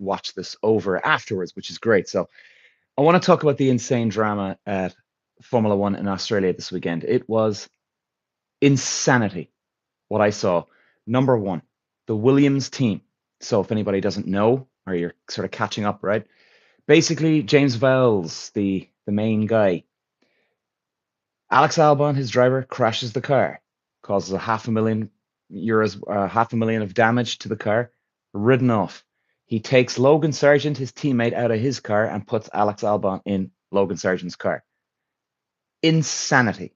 watch this over afterwards, which is great. So I want to talk about the insane drama at Formula One in Australia this weekend. It was insanity what I saw. Number one, the Williams team. So if anybody doesn't know, or you're sort of catching up, right? Basically, James Vowles, the main guy, Alex Albon, his driver, crashes the car, causes a €500,000, €500,000 of damage to the car, ridden off. He takes Logan Sargent, his teammate, out of his car and puts Alex Albon in Logan Sargent's car. Insanity.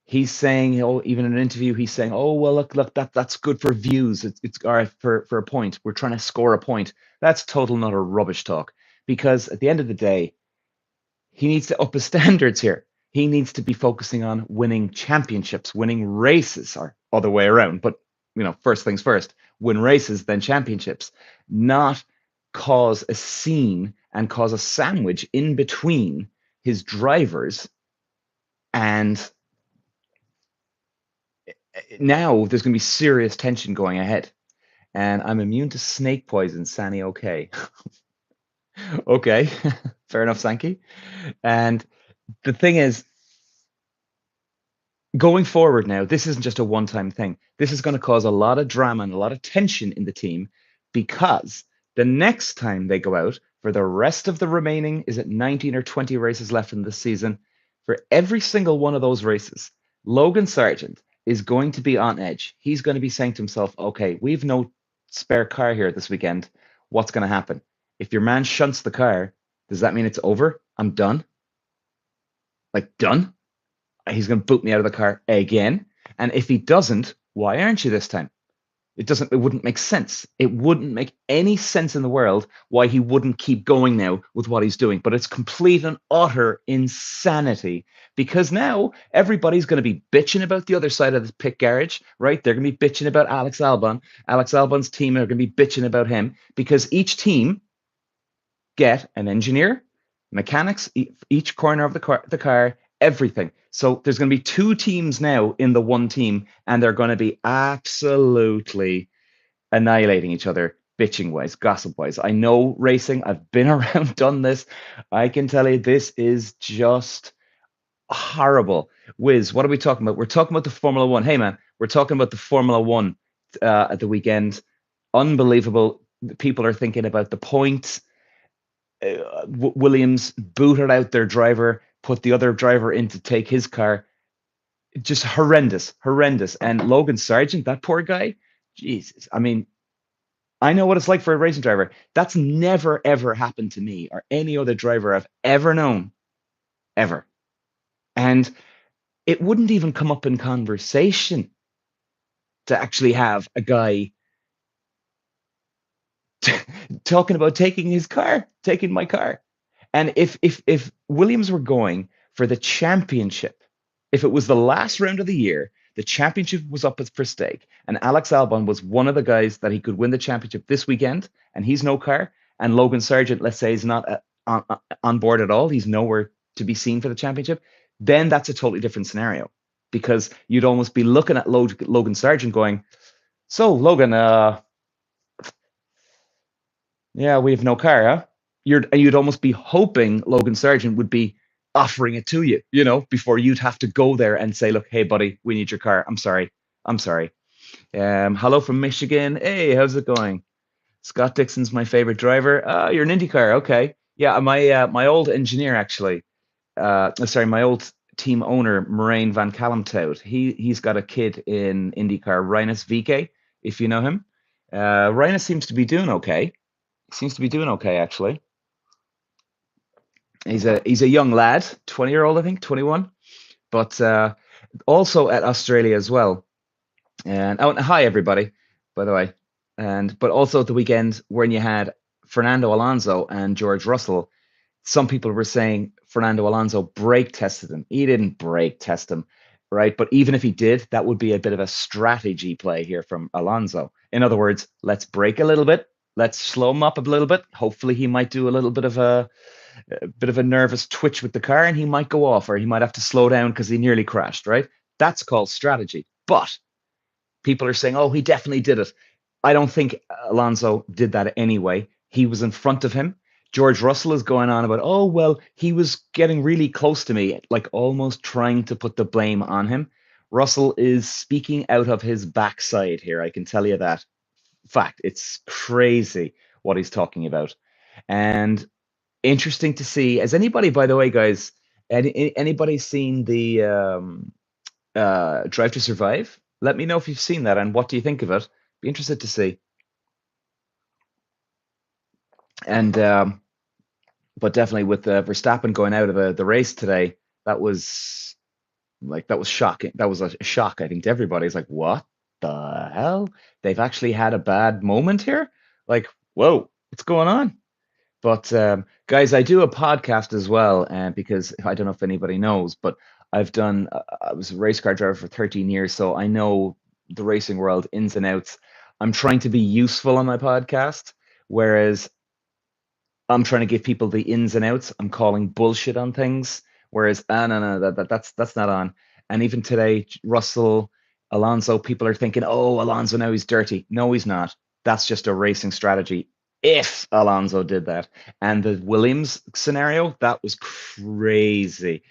He's saying, oh, even in an interview, he's saying, oh, well, look, that's good for views. It's all right for a point. We're trying to score a point. That's total not a rubbish talk. Because at the end of the day, he needs to up his standards here. He needs to be focusing on winning championships, winning races, or other way around. But first things first, win races, then championships, not cause a scene and cause a sandwich in between his drivers. And now there's going to be serious tension going ahead. And I'm immune to snake poison, Sanny. Okay. Okay. Fair enough, Sankey. And the thing is, going forward now, this isn't just a one-time thing. This is going to cause a lot of drama and a lot of tension in the team, because the next time they go out for the rest of the remaining, is it 19 or 20 races left in this season? For every single one of those races, Logan Sargent is going to be on edge. He's going to be saying to himself, okay, we've no spare car here this weekend. What's going to happen? If your man shunts the car, does that mean it's over? I'm done? Like, done? He's going to boot me out of the car again. And if he doesn't, why aren't you this time? It wouldn't make sense. It wouldn't make any sense in the world why he wouldn't keep going now with what he's doing. But it's complete and utter insanity, because now everybody's going to be bitching about the other side of the pit garage, right? They're going to be bitching about Alex Albon. Alex Albon's team are going to be bitching about him, because each team get an engineer, mechanics, each corner of the car, everything. So there's going to be two teams now in the one team, and they're going to be absolutely annihilating each other, bitching wise, gossip wise. I know racing, I've been around, done this. I can tell you this is just horrible. Wiz, what are we talking about? We're talking about the Formula One. Hey, man, we're talking about the Formula One at the weekend. Unbelievable. People are thinking about the points. Williams booted out their driver, put the other driver in to take his car. Just horrendous, horrendous. And Logan Sargent, that poor guy, Jesus. I mean, I know what it's like for a racing driver. That's never, ever happened to me or any other driver I've ever known, ever. And it wouldn't even come up in conversation to actually have a guy talking about taking my car. And if Williams were going for the championship, if it was the last round of the year, the championship was up for stake, and Alex Albon was one of the guys that he could win the championship this weekend, and he's no car, and Logan Sargent, let's say, is not on board at all, he's nowhere to be seen for the championship, then that's a totally different scenario, because you'd almost be looking at Logan Sargent going, so Logan, yeah, we have no car, huh? You'd almost be hoping Logan Sargent would be offering it to you, before you'd have to go there and say, look, hey, buddy, we need your car. I'm sorry. I'm sorry. Hello from Michigan. Hey, how's it going? Scott Dixon's my favorite driver. You're an IndyCar. Okay. Yeah, my old engineer, actually. Sorry, my old team owner, Moraine Van Kalmthout. He's got a kid in IndyCar, Rinus VK, if you know him. Rinus seems to be doing okay. Seems to be doing okay, actually. He's a young lad, 20-year-old, I think, 21, but also at Australia as well. And hi everybody, by the way. But also at the weekend when you had Fernando Alonso and George Russell, some people were saying Fernando Alonso brake tested him. He didn't brake test him, right? But even if he did, that would be a bit of a strategy play here from Alonso. In other words, let's brake a little bit. Let's slow him up a little bit. Hopefully he might do a little bit of a nervous twitch with the car, and he might go off, or he might have to slow down because he nearly crashed, right? That's called strategy. But people are saying, oh, he definitely did it. I don't think Alonso did that anyway. He was in front of him. George Russell is going on about, oh, well, he was getting really close to me, like almost trying to put the blame on him. Russell is speaking out of his backside here. I can tell you that fact. It's crazy what he's talking about. And interesting to see. Has anybody, by the way, guys, anybody seen the Drive to Survive? Let me know if you've seen that and what do you think of it. Be interested to see. And but definitely with Verstappen going out of the race today, that was that was shocking. That was a shock, I think, to everybody. It's like, what the hell? They've actually had a bad moment here. Like, whoa, what's going on? But guys, I do a podcast as well, because I don't know if anybody knows, but I was a race car driver for 13 years, so I know the racing world ins and outs. I'm trying to be useful on my podcast, whereas I'm trying to give people the ins and outs. I'm calling bullshit on things, whereas no, that's not on. And even today, Russell, Alonso, people are thinking, oh, Alonso now he's dirty. No, he's not. That's just a racing strategy. If Alonso did that, and the Williams scenario, that was crazy,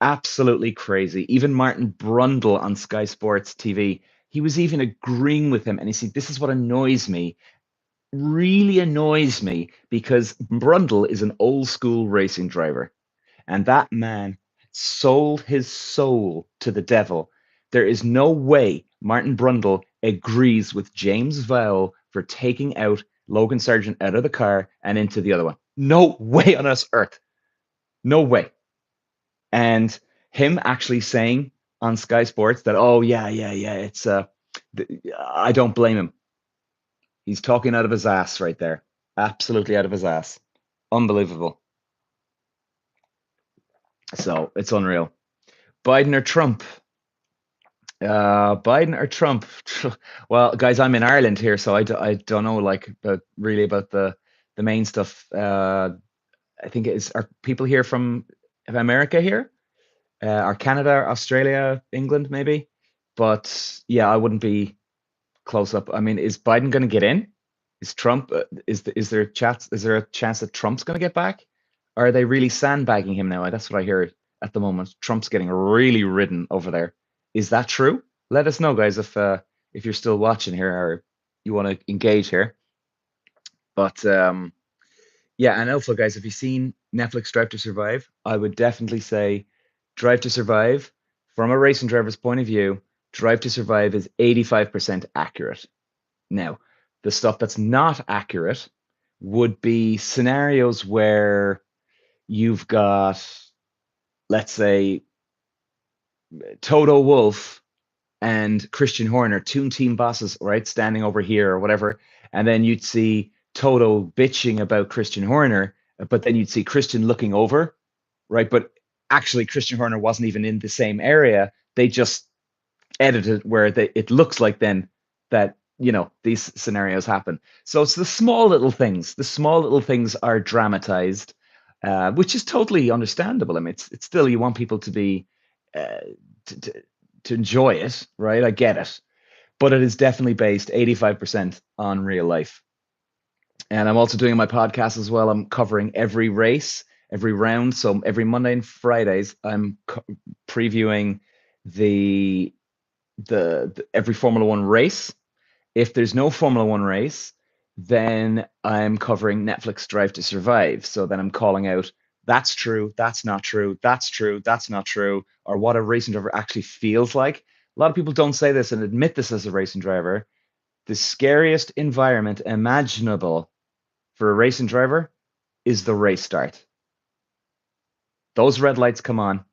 absolutely crazy. Even Martin Brundle on Sky Sports TV, he was even agreeing with him, and he said, "This is what annoys me." Really annoys me because Brundle is an old school racing driver, and that man sold his soul to the devil. There is no way Martin Brundle agrees with James Vowell for taking out Logan Sargent out of the car and into the other one. No way on this earth. No way. And him actually saying on Sky Sports that, oh, yeah, it's I don't blame him. He's talking out of his ass right there. Absolutely out of his ass. Unbelievable. So it's unreal. Biden or Trump? Biden or Trump? Well, guys, I'm in Ireland here, so I don't know like really about the main stuff. I think are people here from America here? Or Canada, Australia, England, maybe? But yeah, I wouldn't be close up. I mean, is Biden going to get in? Is Trump? Is there a chance? Is there a chance that Trump's going to get back? Or are they really sandbagging him now? That's what I hear at the moment. Trump's getting really ridden over there. Is that true? Let us know, guys, if you're still watching here or you want to engage here. But yeah, and also, guys, if you've seen Netflix Drive to Survive, I would definitely say Drive to Survive, from a racing driver's point of view, Drive to Survive is 85% accurate. Now, the stuff that's not accurate would be scenarios where you've got, let's say, Toto Wolff and Christian Horner, two team bosses, right, standing over here or whatever, and then you'd see Toto bitching about Christian Horner, but then you'd see Christian looking over, right? But actually, Christian Horner wasn't even in the same area. They just edited where it looks like then that these scenarios happen. So it's the small little things. The small little things are dramatized, which is totally understandable. I mean, it's still, you want people to be uh, to, to enjoy it, right? I get it, but it is definitely based 85% on real life. And I'm also doing my podcast as well. I'm covering every race, every round. So every Monday and Fridays, I'm previewing the every Formula One race. If there's no Formula One race, then I'm covering Netflix Drive to Survive. So then I'm calling out, that's true, that's not true, that's true, that's not true, or what a racing driver actually feels like. A lot of people don't say this and admit this as a racing driver. The scariest environment imaginable for a racing driver is the race start. Those red lights come on.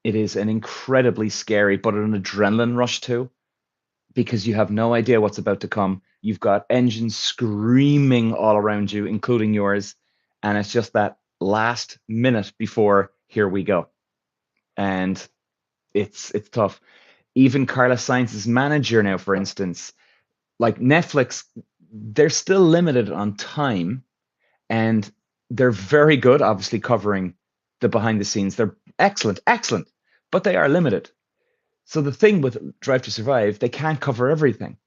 It is an incredibly scary, but an adrenaline rush too, because you have no idea what's about to come. You've got engines screaming all around you, including yours, and it's just that last minute before here we go. And it's tough. Even Carlos Sainz's manager now, for instance, like Netflix, they're still limited on time, and they're very good, obviously, covering the behind the scenes. They're excellent, but they are limited. So the thing with Drive to Survive, they can't cover everything.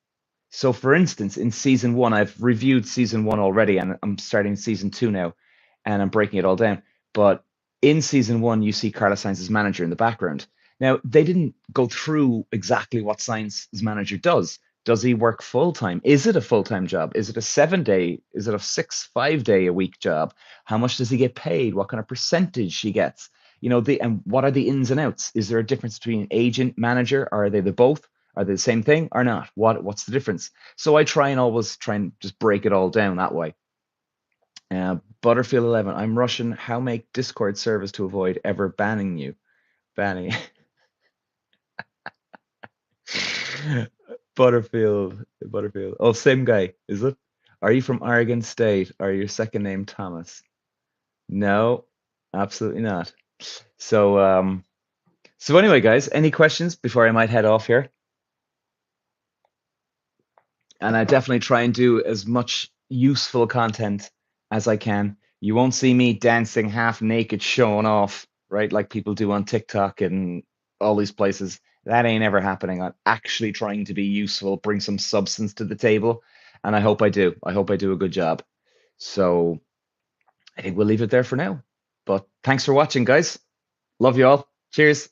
So, for instance, in season one, I've reviewed season one already, and I'm starting season two now, and I'm breaking it all down. But in season one, you see Carlos Sainz's manager in the background. Now, they didn't go through exactly what Sainz's manager does. Does he work full time? Is it a full time job? Is it a 7 day? Is it a 5 day a week job? How much does he get paid? What kind of percentage he gets? And what are the ins and outs? Is there a difference between agent, manager? Are they the both? Are they the same thing or not? What's the difference? So I try and just break it all down that way. Butterfield 11. I'm Russian. How make Discord service to avoid ever banning you? Banning. Butterfield. Oh, same guy, is it? Are you from Oregon State? Are your second name Thomas? No, absolutely not. So anyway, guys, any questions before I might head off here? And I definitely try and do as much useful content as I can. You won't see me dancing half naked, showing off, right? Like people do on TikTok and all these places. That ain't ever happening. I'm actually trying to be useful, bring some substance to the table. And I hope I do. I hope I do a good job. So I think we'll leave it there for now. But thanks for watching, guys. Love you all. Cheers.